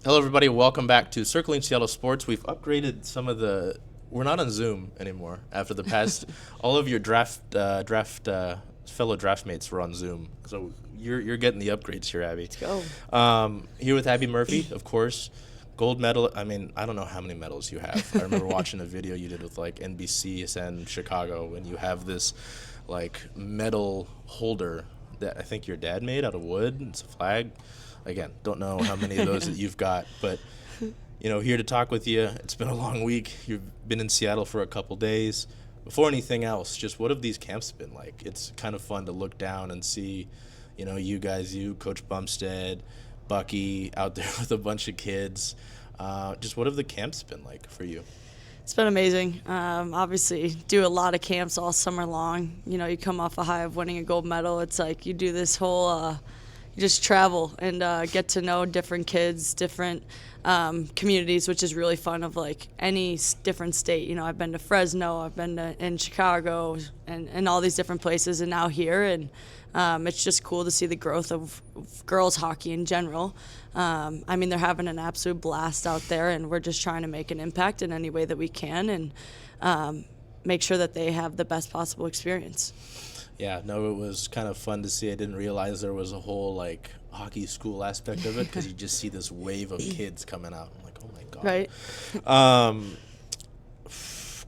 Hello, everybody. Welcome back to Circling Seattle Sports. We've upgraded some of the. We're not on Zoom anymore. After the past, all of your fellow draft mates were on Zoom, so you're getting the upgrades here, Abby. Let's go. Here with Abbey Murphy, of course, gold medal. I mean, I don't know how many medals you have. I remember watching a video you did with like NBC and Chicago, and you have this like medal holder that I think your dad made out of wood. It's a flag. Again, don't know how many of those that you've got, but here to talk with you. It's been a long week. You've been in Seattle for a couple days. Before anything else, just what have these camps been like? It's kind of fun to look down and see, you guys, Coach Bumstead, Bucky out there with a bunch of kids. Just what have the camps been like for you? It's been amazing. Obviously, do a lot of camps all summer long. You come off a high of winning a gold medal. It's like you do this whole, you just travel and get to know different kids, different communities, which is really fun of like any different state. I've been to Fresno, I've been in Chicago and all these different places, and now here. And it's just cool to see the growth of girls hockey in general. They're having an absolute blast out there, and we're just trying to make an impact in any way that we can and make sure that they have the best possible experience. Yeah, no, it was kind of fun to see. I didn't realize there was a whole like hockey school aspect of it because you just see this wave of kids coming out. I'm like, oh my god. Right.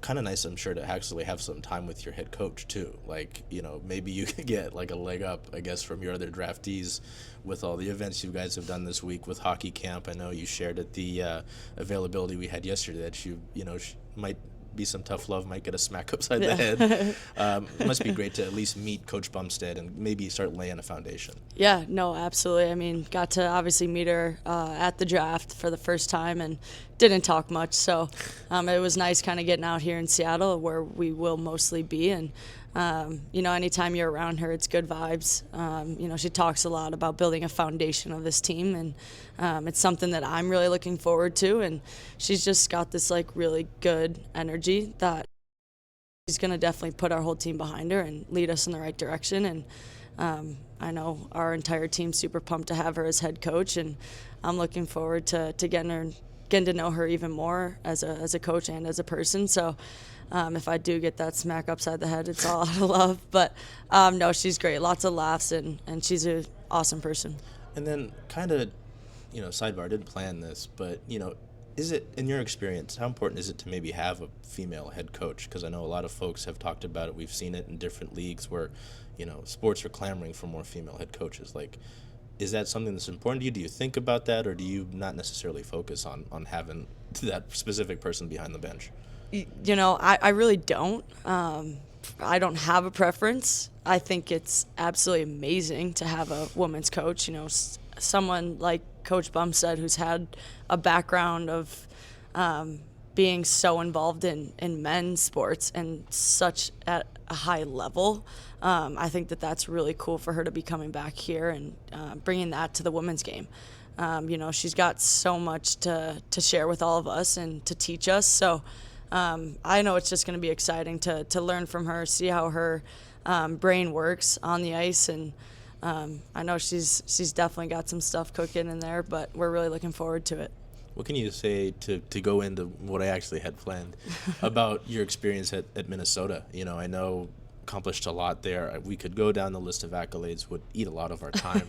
Kind of nice, I'm sure, to actually have some time with your head coach too. Like, maybe you could get like a leg up, I guess, from your other draftees with all the events you guys have done this week with hockey camp. I know you shared at the availability we had yesterday that might be some tough love, might get a smack upside the head. It must be great to at least meet Coach Bumstead and maybe start laying a foundation. Yeah, no, absolutely. Got to obviously meet her at the draft for the first time and didn't talk much. So it was nice kind of getting out here in Seattle where we will mostly be. And, anytime you're around her, it's good vibes. She talks a lot about building a foundation of this team. And it's something that I'm really looking forward to. And she's just got this like really good energy that she's going to definitely put our whole team behind her and lead us in the right direction. And I know our entire team's super pumped to have her as head coach, and I'm looking forward to getting to know her even more as a coach and as a person. So if I do get that smack upside the head, it's all out of love. But no, she's great. Lots of laughs, and she's an awesome person. And then kind of, sidebar, I didn't plan this, but, is it, in your experience, how important is it to maybe have a female head coach? Because I know a lot of folks have talked about it. We've seen it in different leagues where, sports are clamoring for more female head coaches. Like, is that something that's important to you? Do you think about that, or do you not necessarily focus on having that specific person behind the bench? I really don't. I don't have a preference. I think it's absolutely amazing to have a women's coach. Someone like Coach Bumstead, who's had a background of being so involved in men's sports and such at a high level. I think that's really cool for her to be coming back here and bringing that to the women's game. She's got so much to share with all of us and to teach us. So I know it's just going to be exciting to learn from her, see how her brain works on the ice, and I know she's definitely got some stuff cooking in there, but we're really looking forward to it. What can you say to go into what I actually had planned about your experience at Minnesota? I know accomplished a lot there. We could go down the list of accolades, would eat a lot of our time.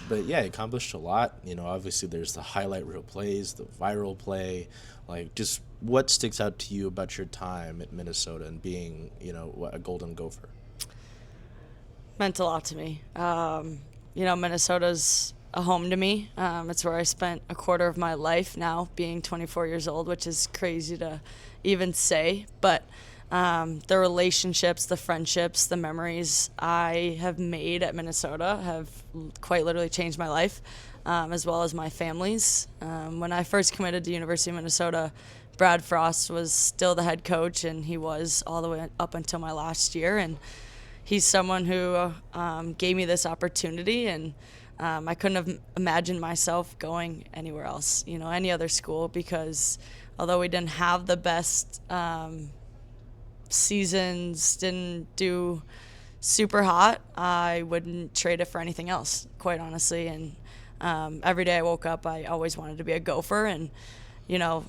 But yeah, accomplished a lot. Obviously there's the highlight reel plays, the viral play. Like, just what sticks out to you about your time at Minnesota and being, a Golden Gopher? Meant a lot to me. Minnesota's a home to me. It's where I spent a quarter of my life now, being 24 years old, which is crazy to even say. But the relationships, the friendships, the memories I have made at Minnesota have quite literally changed my life, as well as my family's. When I first committed to University of Minnesota, Brad Frost was still the head coach, and he was all the way up until my last year. And he's someone who gave me this opportunity, and I couldn't have imagined myself going anywhere else, any other school, because although we didn't have the best seasons, didn't do super hot, I wouldn't trade it for anything else, quite honestly. And every day I woke up, I always wanted to be a Gopher, and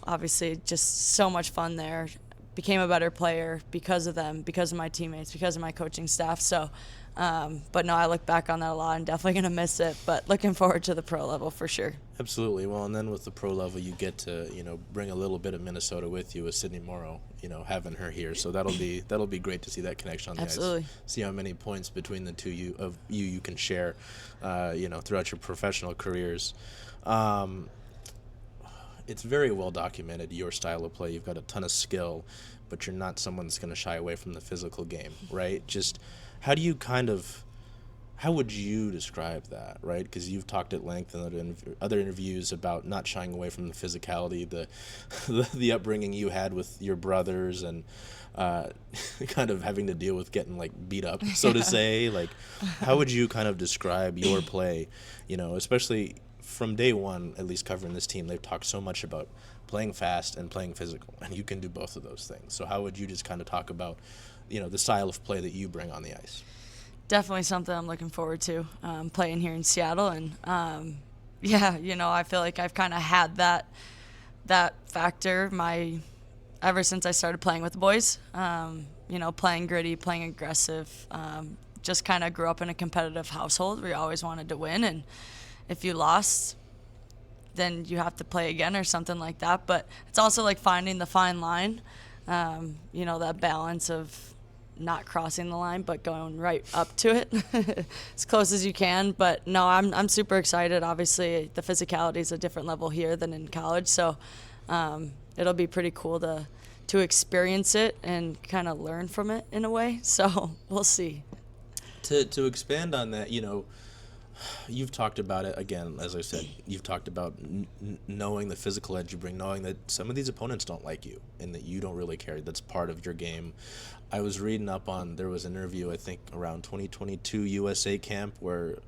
obviously just so much fun there. Became a better player because of them, because of my teammates, because of my coaching staff. So, but no, I look back on that a lot and definitely going to miss it, but looking forward to the pro level for sure. Absolutely. Well, and then with the pro level, you get to, bring a little bit of Minnesota with you with Sydney Morrow, having her here. So that'll be great to see that connection on the Absolutely. ice. See how many points between the two you can share, throughout your professional careers. It's very well documented, your style of play. You've got a ton of skill, but you're not someone that's going to shy away from the physical game, right? Just how would you describe that, right? Because you've talked at length in other interviews about not shying away from the physicality, the upbringing you had with your brothers, and kind of having to deal with getting beat up, so to say. How would you kind of describe your play, especially from day one, at least covering this team? They've talked so much about playing fast and playing physical, and you can do both of those things. So how would you just kind of talk about, the style of play that you bring on the ice? Definitely something I'm looking forward to, playing here in Seattle. And I feel like I've kind of had that factor ever since I started playing with the boys. Playing gritty, playing aggressive. Just kind of grew up in a competitive household where you always wanted to win, and if you lost, then you have to play again or something like that. But it's also finding the fine line, that balance of not crossing the line but going right up to it as close as you can. But no, I'm super excited. Obviously the physicality is a different level here than in college, so it'll be pretty cool to experience it and kind of learn from it in a way. So we'll see. To expand on that, you've talked about it again, as I said. You've talked about knowing the physical edge you bring, knowing that some of these opponents don't like you and that you don't really care. That's part of your game. I was reading up on, there was an interview, I think, around 2022 USA camp where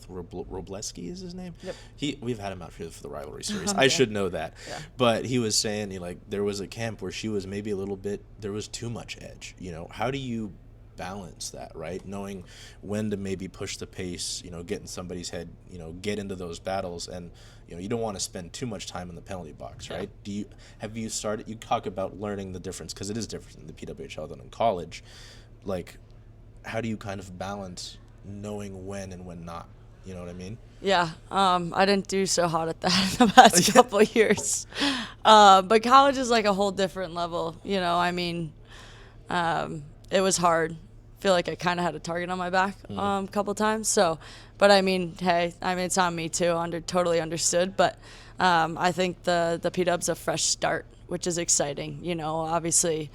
Robleski is his name. Yep. We've had him out here for the rivalry series. I should know that. Yeah. But he was saying there was a camp where she was maybe there was too much edge. How do you balance that, right? Knowing when to maybe push the pace, get in somebody's head, get into those battles, and you don't want to spend too much time in the penalty box, right? Yeah. You talk about learning the difference, because it is different in the PWHL than in college. How do you kind of balance knowing when and when not? You know what I mean? Yeah, I didn't do so hot at that in the past couple of years. But college is a whole different level, it was hard. I feel like I kind of had a target on my back a couple times. So, but it's on me too. Totally understood. But I think the P-Dub's a fresh start, which is exciting. Obviously,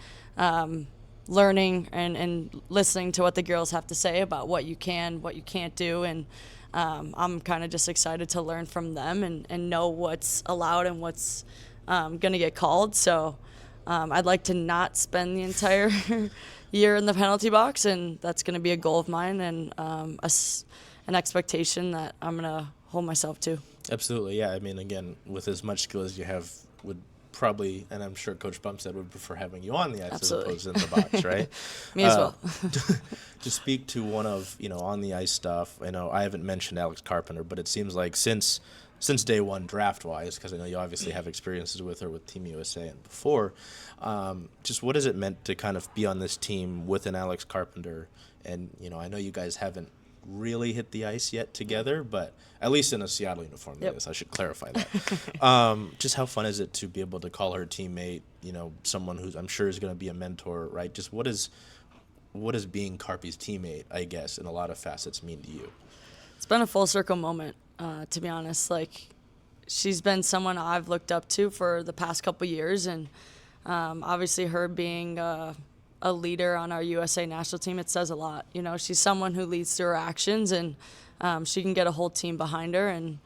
learning and listening to what the girls have to say about what you can, what you can't do, and I'm kind of just excited to learn from them and know what's allowed and what's going to get called. So I'd like to not spend the entire year in the penalty box, and that's going to be a goal of mine and an expectation that I'm going to hold myself to. Absolutely, yeah. Again, with as much skill as you have, would probably, and I'm sure Coach Bumstead would prefer having you on the ice Absolutely. As opposed to in the box, right? Me as well. To speak to one of, on the ice stuff, I haven't mentioned Alex Carpenter, but it seems like since day one draft-wise, because I know you obviously have experiences with her with Team USA and before, just what has it meant to kind of be on this team with an Alex Carpenter? And, I know you guys haven't really hit the ice yet together, but at least in a Seattle uniform, Yep. I should clarify that. Just how fun is it to be able to call her teammate, someone who's I'm sure is going to be a mentor, right? Just what does being Carpy's teammate, I guess, in a lot of facets mean to you? It's been a full circle moment, to be honest. She's been someone I've looked up to for the past couple years, and obviously her being a leader on our USA national team, it says a lot. She's someone who leads through her actions, and she can get a whole team behind her, and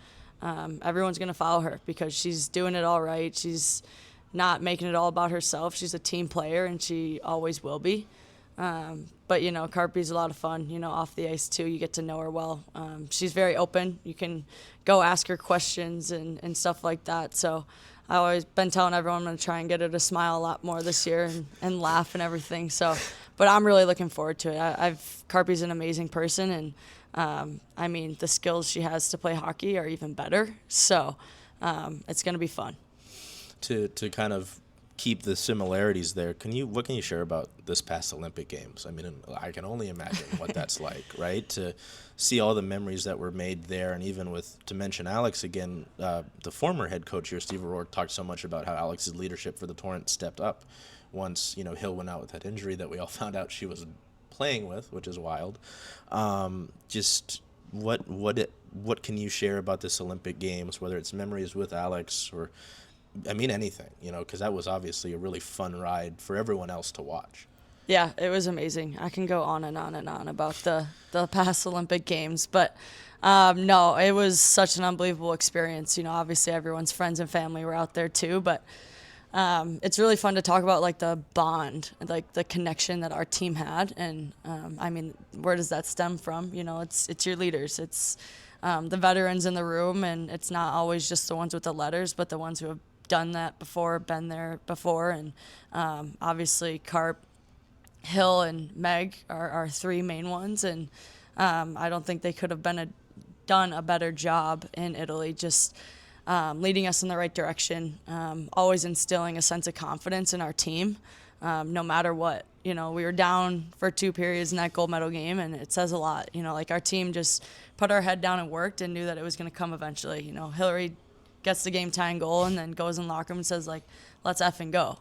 everyone's going to follow her because she's doing it all right. She's not making it all about herself. She's a team player, and she always will be. But, Carpy's a lot of fun, off the ice too. You get to know her well. She's very open. You can go ask her questions and stuff like that. So I've always been telling everyone I'm going to try and get her to smile a lot more this year and laugh and everything. So, but I'm really looking forward to it. Carpy's an amazing person, and I mean, the skills she has to play hockey are even better. So it's going to be fun. To kind of keep the similarities there, what can you share about this past Olympic Games? I mean, I can only imagine what that's like, right? To see all the memories that were made there, and even to mention Alex again, the former head coach here, Steve O'Rourke, talked so much about how Alex's leadership for the Torrent stepped up once, Hill went out with that injury that we all found out she was playing with, which is wild. Just what can you share about this Olympic Games, whether it's memories with Alex or anything, because that was obviously a really fun ride for everyone else to watch. Yeah, it was amazing. I can go on and on and on about the past Olympic Games, but no, it was such an unbelievable experience. Obviously everyone's friends and family were out there too, but it's really fun to talk about like the bond, like the connection that our team had, and where does that stem from? It's your leaders, it's the veterans in the room, and it's not always just the ones with the letters, but the ones who have done that before, been there before, and obviously Carp, Hill, and Meg are our three main ones, and I don't think they could have done a better job in Italy, just leading us in the right direction, always instilling a sense of confidence in our team, no matter what. We were down for 2 periods in that gold medal game, and it says a lot. Like our team just put our head down and worked and knew that it was going to come eventually. Hillary gets the game tying goal and then goes in the locker room and says, like, let's effing go.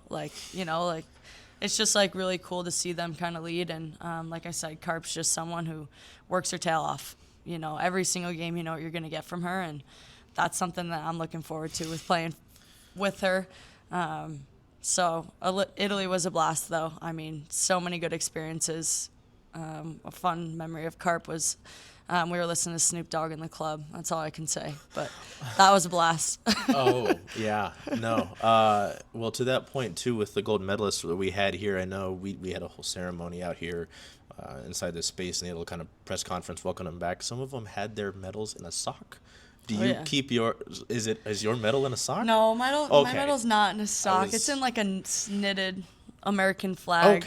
It's just like really cool to see them kind of lead. And like I said, Carp's just someone who works her tail off. Every single game, what you're going to get from her. And that's something that I'm looking forward to with playing with her. So Italy was a blast, though. So many good experiences. A fun memory of Carp was we were listening to Snoop Dogg in the club. That's all I can say. But that was a blast. Oh, yeah. No. Well, to that point, too, with the gold medalists that we had here, I know we had a whole ceremony out here inside this space, and they had a little kind of press conference welcoming them back. Some of them had their medals in a sock. Do you keep is your medal in a sock? No, my medal's not in a sock. It's in like a knitted American flag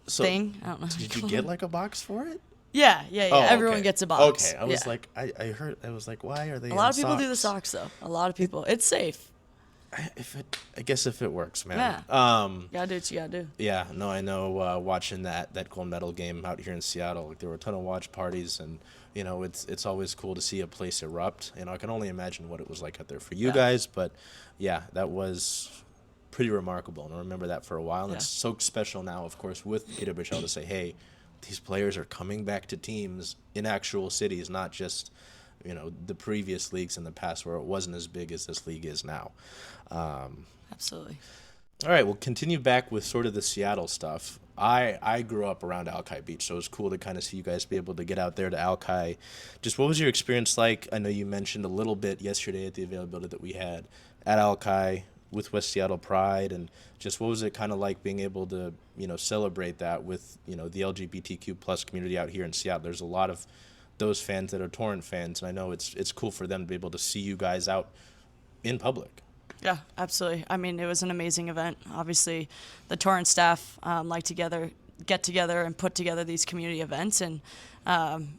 thing. I don't know. Did you get like a box for it? Yeah. Oh, everyone gets a box. Okay, I was like, I heard, I was like, why are they? A lot of people do the socks though. A lot of people. It's safe. I guess if it works, man. Yeah. Gotta do what you gotta do. Yeah. No, I know. Watching that gold medal game out here in Seattle, there were a ton of watch parties, and it's always cool to see a place erupt. I can only imagine what it was like out there for you guys, but yeah, that was pretty remarkable, and I remember that for a while. And it's so special now, of course, with PWHL to say, hey, these players are coming back to teams in actual cities, not just the previous leagues in the past where it wasn't as big as this league is now. Absolutely. All right, we'll continue back with sort of the Seattle stuff. I grew up around Alki Beach, so it was cool to kind of see you guys be able to get out there to Alki. Just what was your experience like? I know you mentioned a little bit yesterday at the availability that we had at Alki with West Seattle Pride, and just what was it kind of like being able to celebrate that with the LGBTQ plus community out here in Seattle? There's a lot of those fans that are Torrent fans, and I know it's cool for them to be able to see you guys out in public. Yeah, absolutely. It was an amazing event. Obviously, the Torrent staff like to get together and put together these community events, and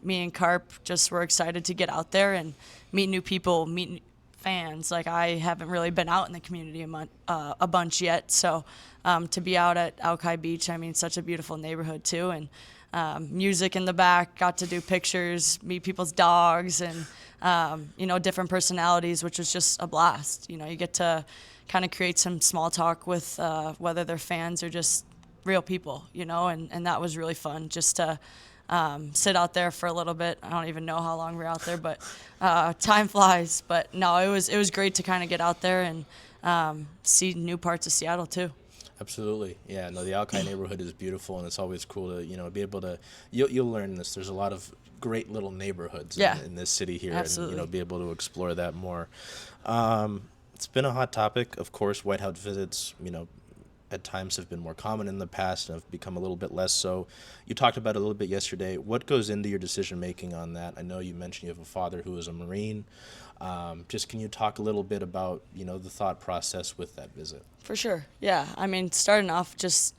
me and Carp just were excited to get out there and meet new people, meet fans. Like, I haven't really been out in the community a bunch yet, so to be out at Alki Beach, such a beautiful neighborhood too, and music in the back, got to do pictures, meet people's dogs, and different personalities, which was just a blast. You get to kind of create some small talk with whether they're fans or just real people, and that was really fun just to sit out there for a little bit. I don't even know how long we were out there, but time flies. But no, it was great to kind of get out there and see new parts of Seattle too. Absolutely. Yeah, no, the Alki neighborhood is beautiful, and it's always cool to, be able to, you'll learn this. There's a lot of great little neighborhoods in this city here. Absolutely. And, be able to explore that more. It's been a hot topic. Of course, White House visits, at times have been more common in the past and have become a little bit less so. You talked about it a little bit yesterday. What goes into your decision-making on that? I know you mentioned you have a father who is a Marine. Just can you talk a little bit about, the thought process with that visit? For sure. Yeah. Starting off, just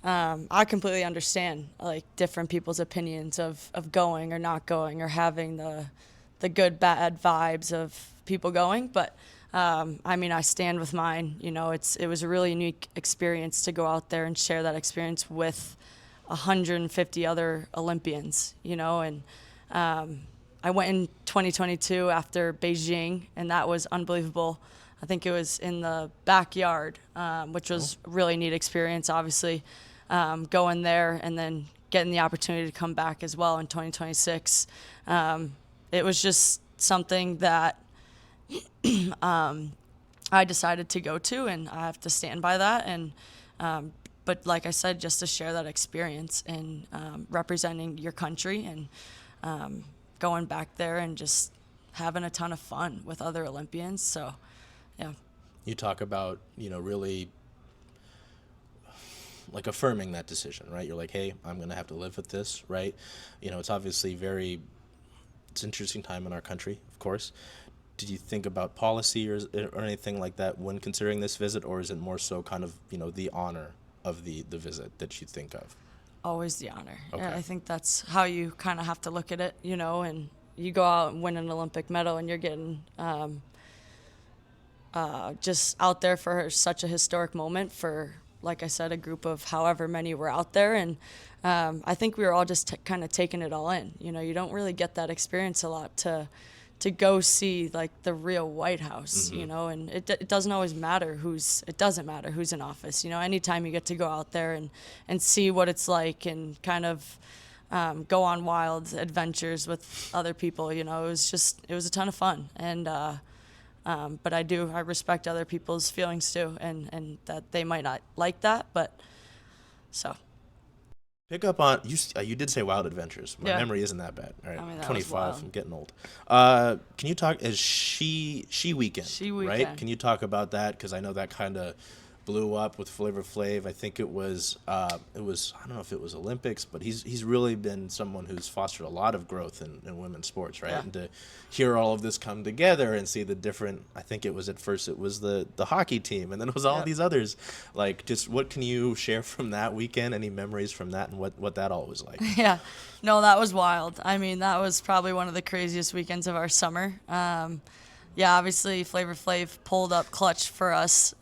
I completely understand like different people's opinions of going or not going or having the good bad vibes of people going, but I mean, I stand with mine. You know, it was a really unique experience to go out there and share that experience with 150 other Olympians. You know, and I went in 2022 after Beijing, and that was unbelievable. I think it was in the backyard, which was a really neat experience, obviously, going there and then getting the opportunity to come back as well in 2026. It was just something that I decided to go to, and I have to stand by that. And but like I said, just to share that experience and representing your country and going back there and just having a ton of fun with other Olympians. So, yeah. You talk about, really like affirming that decision, right? You're like, hey, I'm going to have to live with this, right? It's obviously it's an interesting time in our country, of course. Did you think about policy or anything like that when considering this visit, or is it more so kind of, the honor of the visit that you think of? Always the honor. Okay. Yeah, I think that's how you kind of have to look at it, and you go out and win an Olympic medal, and you're getting just out there for such a historic moment for, like I said, a group of however many were out there. And I think we were all just kind of taking it all in. You don't really get that experience a lot to go see like the real White House, Mm-hmm. And it doesn't always matter it doesn't matter who's in office. Anytime you get to go out there and see what it's like and kind of go on wild adventures with other people, it was a ton of fun. And but I respect other people's feelings too, and that they might not like that, but so. Pick up on you did say wild adventures. My Yeah. memory isn't that bad. All right, I mean, that was 25. wild. I'm getting old. Can you talk as she weekend? She Right? weekend. Can you talk about that? Because I know that kind of blew up with Flavor Flav. I think it was I don't know if it was Olympics, but he's really been someone who's fostered a lot of growth in women's sports, right? Yeah. And to hear all of this come together and see the different, I think it was at first it was the hockey team, and then it was all Yep. these others. Like, just what can you share from that weekend? Any memories from that, and what that all was like? Yeah, no, that was wild. I mean, that was probably one of the craziest weekends of our summer. Yeah, obviously Flavor Flav pulled up clutch for us.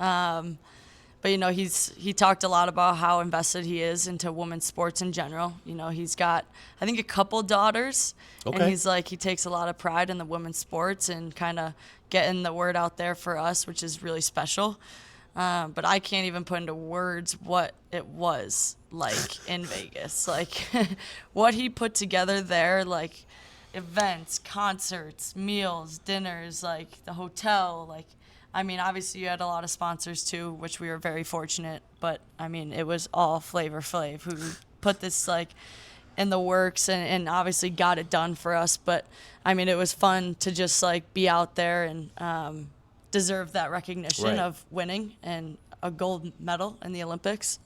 But he talked a lot about how invested he is into women's sports in general. He's got, I think, a couple daughters, Okay. and he's like, he takes a lot of pride in the women's sports and kind of getting the word out there for us, which is really special. But I can't even put into words what it was like in Vegas, like what he put together there, like events, concerts, meals, dinners, like the hotel, like. I mean, obviously you had a lot of sponsors too, which we were very fortunate. But I mean, it was all Flavor Flav who put this like in the works and obviously got it done for us. But I mean, it was fun to just like be out there and deserve that recognition Right. of winning and a gold medal in the Olympics.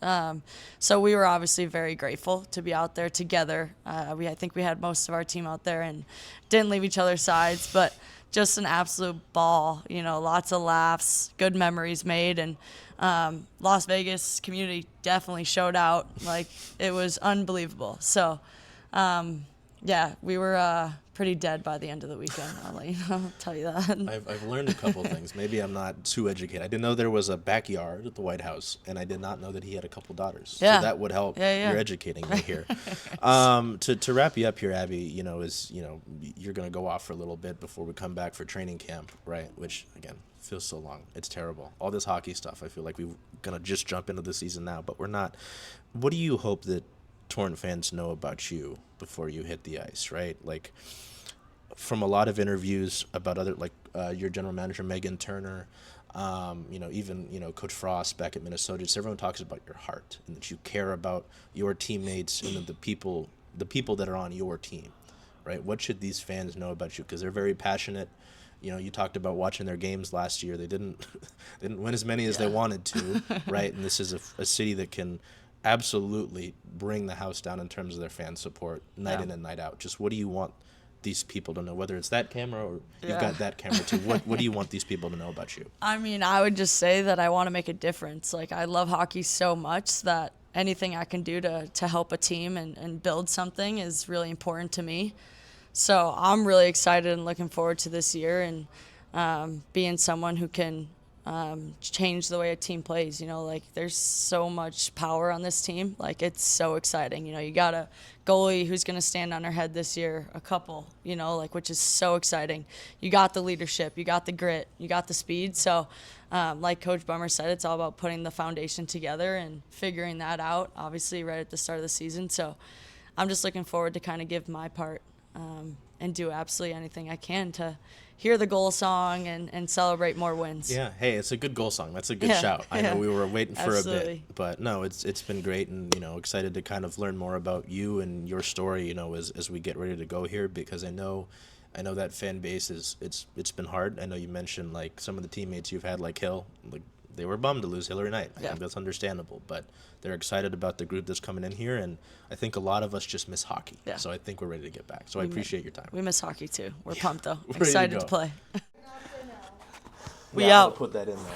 So we were obviously very grateful to be out there together. I think we had most of our team out there and didn't leave each other's sides, but just an absolute ball, lots of laughs, good memories made, and Las Vegas community definitely showed out. Like, it was unbelievable. So, yeah, we were pretty dead by the end of the weekend. I'll tell you that. I've learned a couple things. Maybe I'm not too educated. I didn't know there was a backyard at the White House, and I did not know that he had a couple daughters. Yeah. So that would help. Yeah. You're educating me here. To wrap you up here, Abby, you're going to go off for a little bit before we come back for training camp, right? Which, again, feels so long. It's terrible. All this hockey stuff, I feel like we're going to just jump into the season now, but we're not. What do you hope that Torrent fans know about you before you hit the ice, right? Like, from a lot of interviews about other, like your general manager, Megan Turner, even Coach Frost back at Minnesota, just everyone talks about your heart and that you care about your teammates and the people that are on your team, right? What should these fans know about you? Because they're very passionate. You talked about watching their games last year. They didn't win as many as they wanted to, right? And this is a city that can absolutely bring the house down in terms of their fan support night in and night out. Just what do you want these people to know, whether it's that camera or you've got that camera too? What do you want these people to know about you? I mean, I would just say that I want to make a difference. Like, I love hockey so much that anything I can do to help a team and build something is really important to me. So I'm really excited and looking forward to this year and being someone who can change the way a team plays. Like there's so much power on this team. Like it's so exciting. You got a goalie who's going to stand on her head this year, a couple, which is so exciting. You got the leadership, you got the grit, you got the speed. So like Coach Bummer said, it's all about putting the foundation together and figuring that out, obviously right at the start of the season. So I'm just looking forward to kind of give my part and do absolutely anything I can to hear the goal song and celebrate more wins. Yeah, hey, it's a good goal song. That's a good shout. I know we were waiting for Absolutely. a bit, but no, it's been great, and excited to kind of learn more about you and your story, as we get ready to go here, because I know that fan base it's been hard. I know you mentioned like some of the teammates you've had, like Hill, like they were bummed to lose Hillary Knight. I think that's understandable, but they're excited about the group that's coming in here, and I think a lot of us just miss hockey. Yeah. So I think we're ready to get back. So I appreciate your time. We miss hockey too. We're pumped though. Ready Excited go. to play. We out. I'll put that in there.